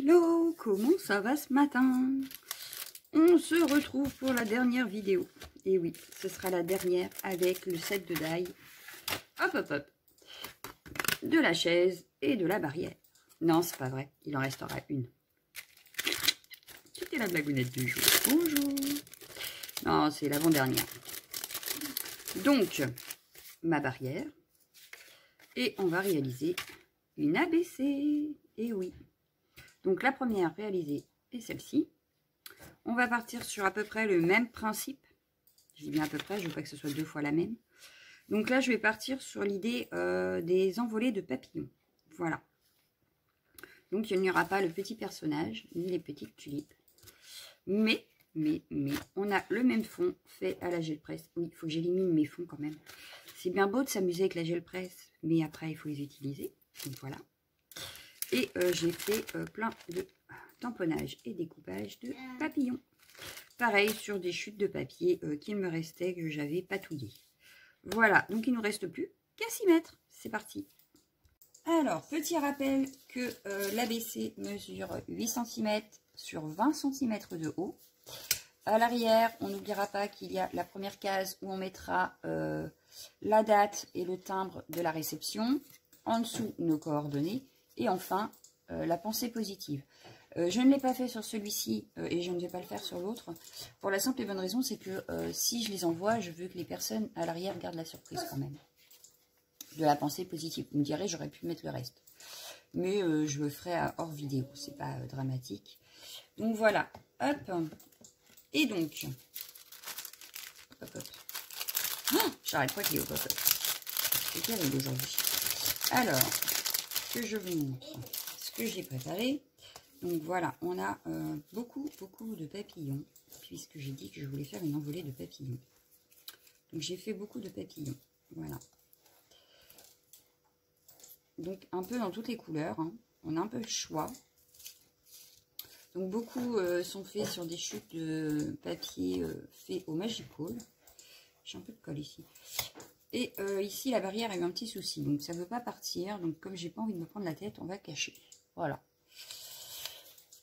Hello, comment ça va ce matin? On se retrouve pour la dernière vidéo. Et oui, ce sera la dernière avec le set de die. Hop, hop, hop. De la chaise et de la barrière. Non, c'est pas vrai. Il en restera une. C'était la blagounette du jour. Bonjour. Non, c'est l'avant-dernière. Donc, ma barrière. Et on va réaliser une ABC. Et oui. Donc, la première réalisée est celle-ci. On va partir sur à peu près le même principe. Je dis bien à peu près, je ne veux pas que ce soit deux fois la même. Donc là, je vais partir sur l'idée des envolées de papillons. Voilà. Donc, il n'y aura pas le petit personnage, ni les petites tulipes. Mais, on a le même fond fait à la gel presse. Oui, il faut que j'élimine mes fonds quand même. C'est bien beau de s'amuser avec la gel presse, mais après, il faut les utiliser. Donc voilà. Et j'ai fait plein de tamponnage et découpage de papillons. Pareil sur des chutes de papier qu'il me restait, que j'avais patouillé. Voilà, donc il ne nous reste plus qu'à s'y mettre. C'est parti. Alors, petit rappel que l'ABC mesure 8 cm sur 20 cm de haut. À l'arrière, on n'oubliera pas qu'il y a la première case où on mettra la date et le timbre de la réception. En dessous, nos coordonnées. Et enfin, la pensée positive. Je ne l'ai pas fait sur celui-ci et je ne vais pas le faire sur l'autre. Pour la simple et bonne raison, c'est que si je les envoie, je veux que les personnes à l'arrière gardent la surprise quand même. De la pensée positive. Vous me direz, j'aurais pu mettre le reste. Mais je le ferai hors vidéo, c'est pas dramatique. Donc voilà, hop. Et donc, hop, hop. Oh, j'arrête pas qu'il est hop, hop. C'est terrible aujourd'hui. Alors, que je vous montre ce que j'ai préparé. Donc voilà, on a beaucoup de papillons, puisque j'ai dit que je voulais faire une envolée de papillons. Donc j'ai fait beaucoup de papillons, voilà. Donc un peu dans toutes les couleurs, hein. On a un peu le choix. Donc beaucoup sont faits sur des chutes de papier fait au Magical. J'ai un peu de colle ici. Et ici la barrière a eu un petit souci, donc ça ne veut pas partir. Donc comme j'ai pas envie de me prendre la tête, on va cacher. Voilà.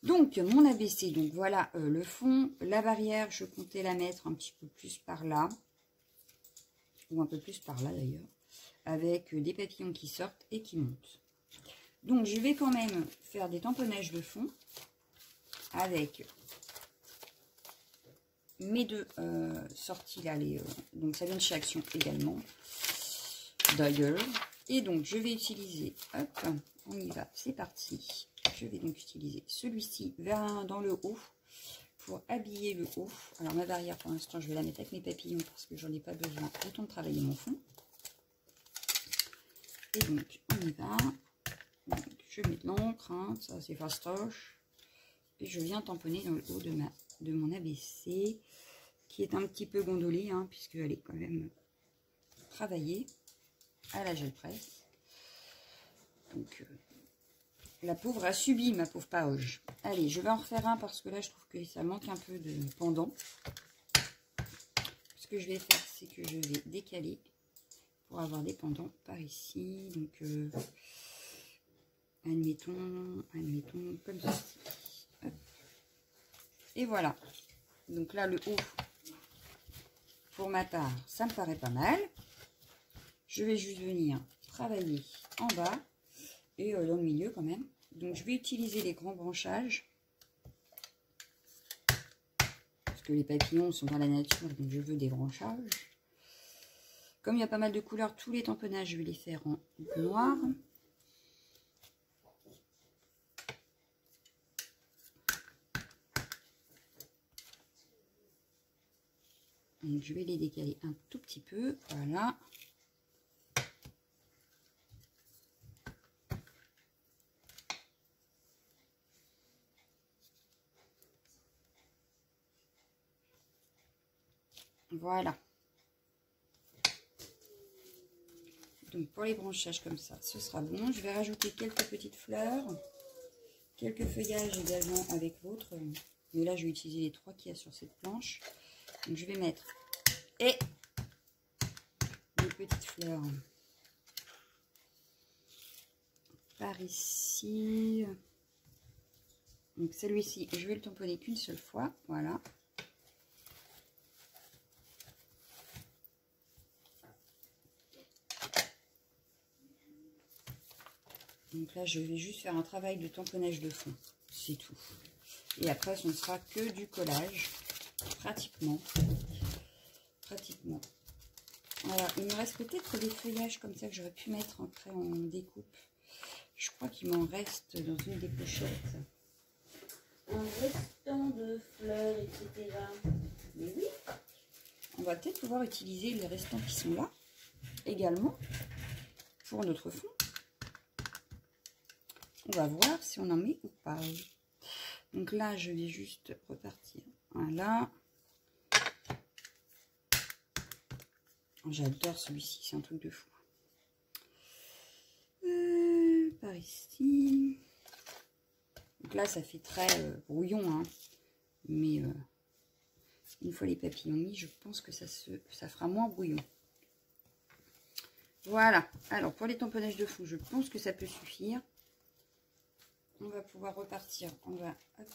Donc, mon ABC, donc voilà le fond. La barrière, je comptais la mettre un petit peu plus par là. Ou un peu plus par là d'ailleurs. Avec des papillons qui sortent et qui montent. Donc, je vais quand même faire des tamponnages de fond. Avec mes deux sorties là. Donc, ça vient de chez Action également. D'ailleurs. Et donc, je vais utiliser... Hop, on y va, c'est parti. Je vais donc utiliser celui-ci dans le haut pour habiller le haut. Alors ma barrière pour l'instant je vais la mettre avec mes papillons parce que j'en ai pas besoin, le temps de travailler mon fond. Et donc on y va. Donc, je mets de l'encre, hein, ça c'est fastoche. Et je viens tamponner dans le haut de mon ABC qui est un petit peu gondolée hein, puisqu'elle est quand même travaillée à la gel presse. Donc la pauvre a subi, ma pauvre Pauge. Allez, je vais en refaire un parce que là, je trouve que ça manque un peu de pendant. Ce que je vais faire, c'est que je vais décaler pour avoir des pendants par ici. Donc, admettons comme ceci. Hop. Et voilà. Donc là, le haut, pour ma part, ça me paraît pas mal. Je vais juste venir travailler en bas et dans le milieu quand même. Donc, je vais utiliser les grands branchages. Parce que les papillons sont dans la nature, donc je veux des branchages. Comme il y a pas mal de couleurs, tous les tamponnages, je vais les faire en noir. Donc, je vais les décaler un tout petit peu. Voilà. Voilà. Donc pour les branchages comme ça, ce sera bon. Je vais rajouter quelques petites fleurs, quelques feuillages également avec l'autre. Mais là, je vais utiliser les trois qu'il y a sur cette planche. Donc je vais mettre des petites fleurs par ici. Donc celui-ci, je vais le tamponner qu'une seule fois. Voilà. Donc là, je vais juste faire un travail de tamponnage de fond. C'est tout. Et après, ce ne sera que du collage. Pratiquement. Pratiquement. Voilà. Il me reste peut-être des feuillages comme ça que j'aurais pu mettre après en découpe. Je crois qu'il m'en reste dans une des pochettes. Un restant de fleurs, etc. Mais oui. On va peut-être pouvoir utiliser les restants qui sont là également pour notre fond. On va voir si on en met ou pas. Donc là, je vais juste repartir. Voilà. J'adore celui-ci, c'est un truc de fou. Par ici. Donc là, ça fait très brouillon. Hein. Mais une fois les papillons mis, je pense que ça fera moins brouillon. Voilà. Alors, pour les tamponnages de fond, je pense que ça peut suffire. On va pouvoir repartir. On va... Hop,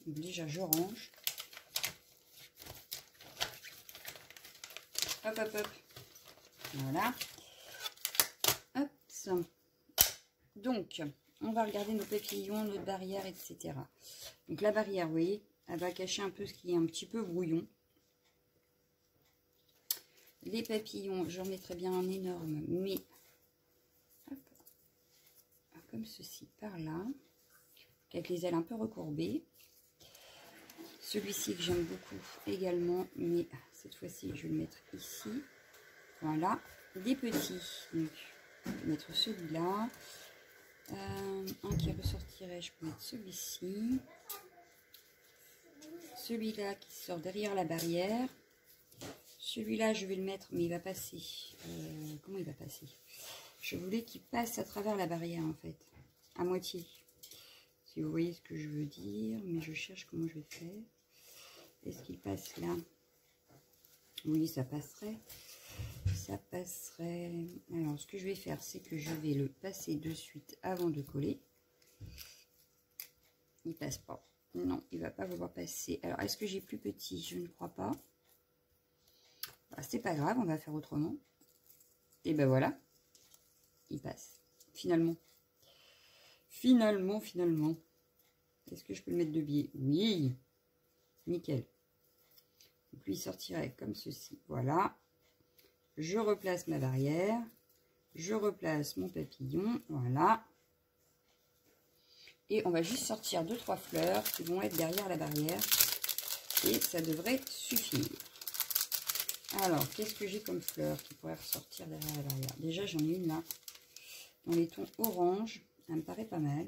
déjà, je range. Hop, hop, hop. Voilà. Hop, ça. Donc, on va regarder nos papillons, notre barrière, etc. Donc, la barrière, vous voyez, elle va cacher un peu ce qui est un petit peu brouillon. Les papillons, j'en mettrai bien un énorme, mais hop, comme ceci, par là, avec les ailes un peu recourbées. Celui-ci que j'aime beaucoup également, mais cette fois-ci, je vais le mettre ici. Voilà, des petits. Donc, je vais mettre celui-là. Un qui ressortirait, je peux mettre celui-ci. Celui-là qui sort derrière la barrière. Celui-là, je vais le mettre, mais il va passer. Comment il va passer? Je voulais qu'il passe à travers la barrière, en fait. À moitié. Si vous voyez ce que je veux dire. Mais je cherche comment je vais faire. Est-ce qu'il passe là? Oui, ça passerait. Ça passerait. Alors, ce que je vais faire, c'est que je vais le passer de suite avant de coller. Il passe pas. Non, il va pas vouloir passer. Alors, est-ce que j'ai plus petit? Je ne crois pas. Bah, c'est pas grave, on va faire autrement. Et ben voilà. Il passe. Finalement. Finalement. Est-ce que je peux le mettre de biais? Oui. Nickel. Donc, lui, il sortirait comme ceci. Voilà. Je replace ma barrière. Je replace mon papillon. Voilà. Et on va juste sortir 2-3 fleurs qui vont être derrière la barrière. Et ça devrait suffire. Alors, qu'est-ce que j'ai comme fleurs qui pourraient ressortir derrière la barrière? Déjà, j'en ai une là. Dans les tons orange. Elle me paraît pas mal.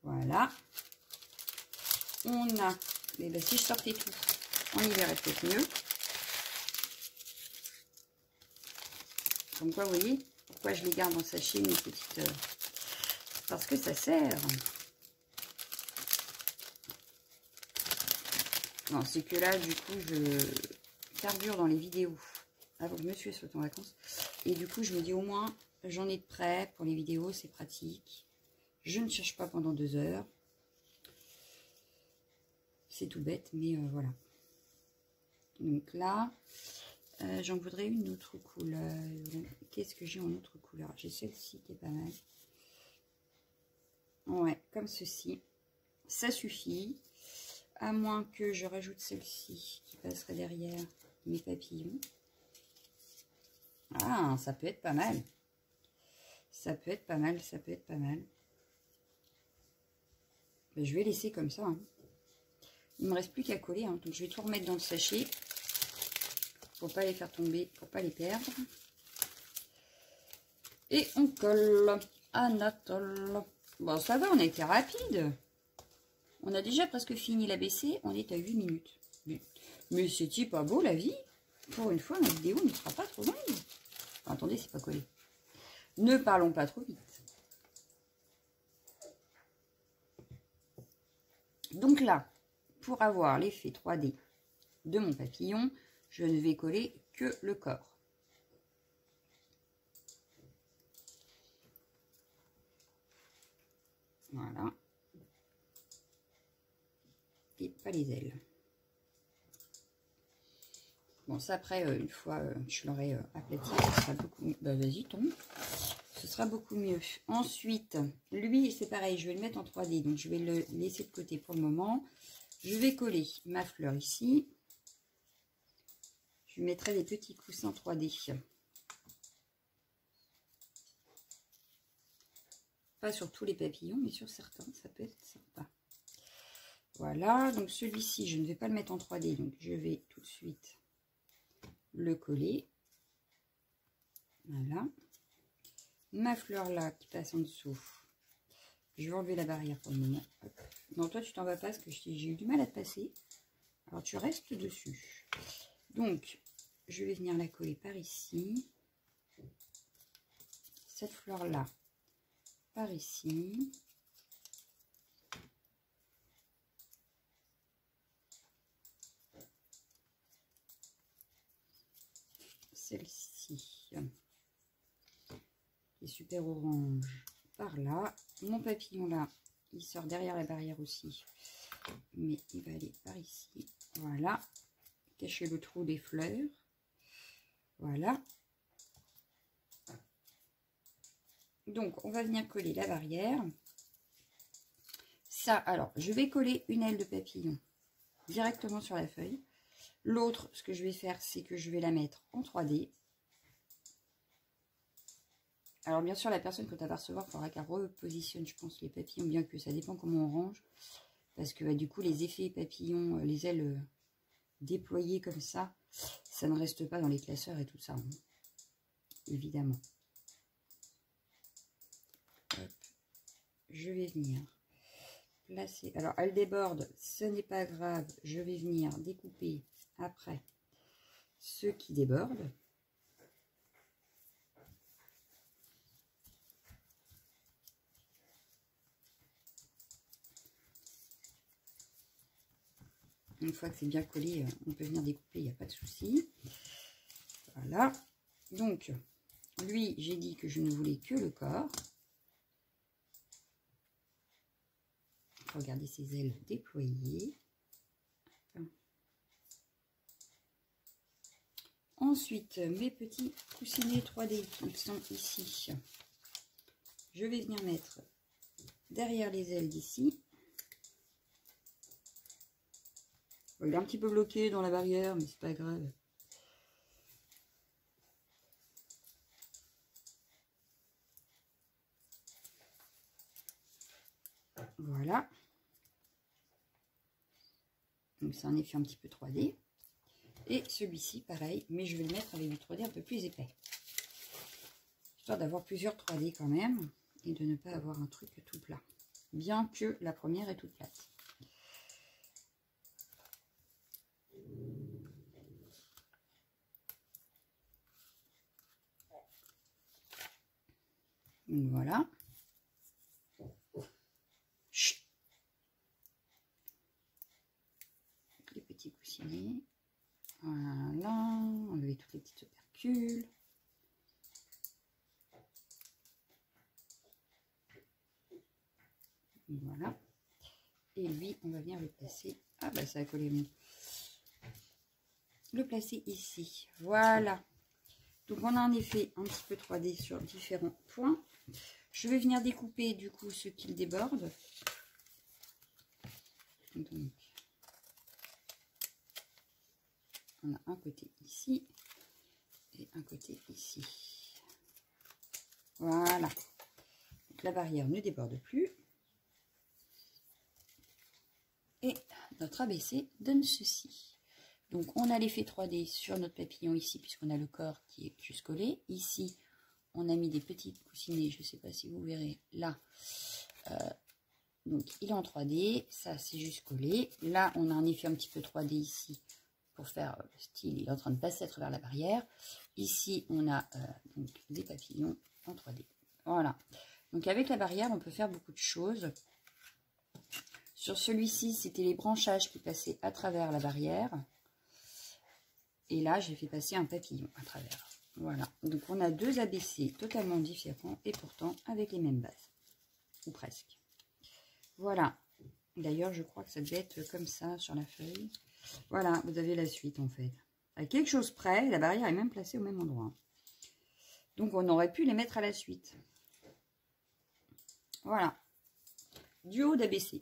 Voilà. On a... Eh ben, si je sortais tout, on y verrait peut-être mieux. Comme quoi, vous voyez, pourquoi je les garde en sachet, mes petites... Parce que ça sert. Non, c'est que là, du coup, je carbure dans les vidéos. Avant que je me suis sauté en vacances. Et du coup, je me dis au moins, j'en ai de prêt pour les vidéos, c'est pratique. Je ne cherche pas pendant 2 heures. C'est tout bête, mais voilà. Donc là, j'en voudrais une autre couleur. Qu'est-ce que j'ai en autre couleur? J'ai celle-ci qui est pas mal. Ouais, comme ceci. Ça suffit. À moins que je rajoute celle-ci qui passerait derrière mes papillons. Ah, ça peut être pas mal. Ça peut être pas mal, ça peut être pas mal. Ben, je vais laisser comme ça. Hein. Il ne me reste plus qu'à coller. Hein. Donc je vais tout remettre dans le sachet. Pour pas les faire tomber, pour pas les perdre. Et on colle. Anatole. Bon, ça va, on a été rapide. On a déjà presque fini l'ABC. On est à 8 minutes. Mais c'est-il pas beau la vie? Pour une fois, ma vidéo ne sera pas trop longue. Enfin, attendez, c'est pas collé. Ne parlons pas trop vite. Donc là, pour avoir l'effet 3D de mon papillon, je ne vais coller que le corps. Voilà. pas les ailes. Bon, ça après, une fois je l'aurai aplati, ce sera beaucoup mieux. Bah, vas-y, tombe. Ce sera beaucoup mieux. Ensuite, lui, c'est pareil, je vais le mettre en 3D. Donc, je vais le laisser de côté pour le moment. Je vais coller ma fleur ici. Je mettrai des petits coussins 3D. Pas sur tous les papillons, mais sur certains, ça peut être sympa. Voilà, donc celui-ci, je ne vais pas le mettre en 3D, donc je vais tout de suite le coller. Voilà. Ma fleur là, qui passe en dessous, je vais enlever la barrière pour le moment. Hop. Non, toi, tu t'en vas pas, parce que j'ai eu du mal à te passer. Alors, tu restes dessus. Donc, je vais venir la coller par ici. Cette fleur-là, par ici. Celle-ci, qui est super orange, par là. Mon papillon là, il sort derrière la barrière aussi, mais il va aller par ici. Voilà, cacher le trou des fleurs. Voilà. Donc, on va venir coller la barrière. Ça, alors, je vais coller une aile de papillon directement sur la feuille. L'autre, ce que je vais faire, c'est que je vais la mettre en 3D. Alors, bien sûr, la personne que tu vas recevoir, il faudra qu'elle repositionne, je pense, les papillons, bien que ça dépend comment on range. Parce que, bah, du coup, les effets papillons, les ailes déployées comme ça ne reste pas dans les classeurs et tout ça, hein, évidemment. Hop. Je vais venir placer. Alors, elle déborde, ce n'est pas grave. Je vais venir découper après ce qui déborde. Une fois que c'est bien collé, on peut venir découper, il n'y a pas de souci. Voilà. Donc, lui, j'ai dit que je ne voulais que le corps. Regardez ses ailes déployées. Ensuite, mes petits coussinets 3D qui sont ici. Je vais venir mettre derrière les ailes d'ici. Il est un petit peu bloqué dans la barrière, mais c'est pas grave. Voilà. Donc c'est un effet un petit peu 3D. Et celui-ci, pareil, mais je vais le mettre avec du 3D un peu plus épais. Histoire d'avoir plusieurs 3D quand même, et de ne pas avoir un truc tout plat. Bien que la première est toute plate. Donc voilà. Chut. Les petits coussinets. Voilà. Enlever toutes les petites opercules. Voilà. Et lui, on va venir le placer. Ah bah ça a collé bon. Le placer ici. Voilà. Donc on a un effet un petit peu 3D sur différents points. Je vais venir découper du coup ce qu'il déborde. Donc on a un côté ici et un côté ici. Voilà. Donc la barrière ne déborde plus. Et notre ABC donne ceci. Donc on a l'effet 3D sur notre papillon ici, puisqu'on a le corps qui est juste collé. Ici, on a mis des petits coussinets, je ne sais pas si vous verrez, là. Donc il est en 3D, ça c'est juste collé. Là, on a un effet un petit peu 3D ici, pour faire style, il est en train de passer à travers la barrière. Ici, on a donc des papillons en 3D. Voilà. Donc avec la barrière, on peut faire beaucoup de choses. Sur celui-ci, c'était les branchages qui passaient à travers la barrière. Et là, j'ai fait passer un papillon à travers. Voilà. Donc, on a deux ABC totalement différents et pourtant avec les mêmes bases. Ou presque. Voilà. D'ailleurs, je crois que ça devait être comme ça sur la feuille. Voilà, vous avez la suite en fait. À quelque chose près, la barrière est même placée au même endroit. Donc, on aurait pu les mettre à la suite. Voilà. Duo d'ABC.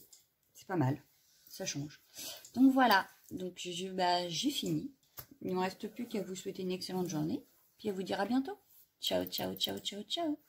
C'est pas mal. Ça change. Donc, voilà. Donc, j'ai fini. Il ne me reste plus qu'à vous souhaiter une excellente journée. Puis à vous dire à bientôt. Ciao, ciao, ciao, ciao, ciao.